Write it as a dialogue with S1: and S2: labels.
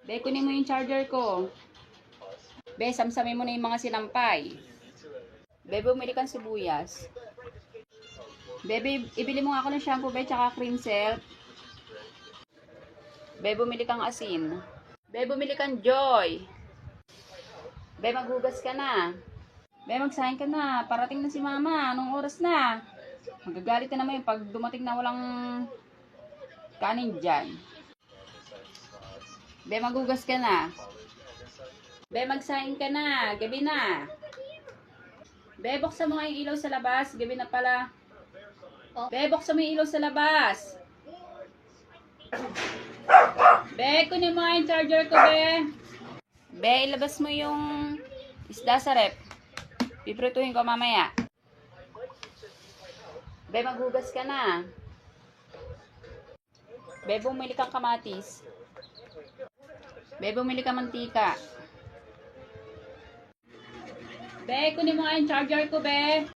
S1: Be, kunin mo yung charger ko. Be, samsamin mo na yung mga sinampay. Be, bumili kang sibuyas. Bebe, ibili mo nga ako ng shampoo, be, tsaka cream silk. Be, bumili kang asin. Be, bumili kang joy. Be, maghugas ka na. Be, magsahin ka na. Parating na si mama. Anong oras na? Magagalit na naman yung pag dumating na walang kanin dyan. Be, maghugas ka na. Be, magsahin ka na. Gabi na. Be, buksan mo nga yung ilaw sa labas. Gabi na pala. Be, buksan mo yung ilaw sa labas. Be, kunin mo nga yung charger ko, be. Be, ilabas mo yung isda sa rep. Piprituhin ko mamaya. Be, maghugas ka na. Be, bumili kang kamatis. Be, bumili kang mantika. Be, kunin mo nga yung charger ko, be.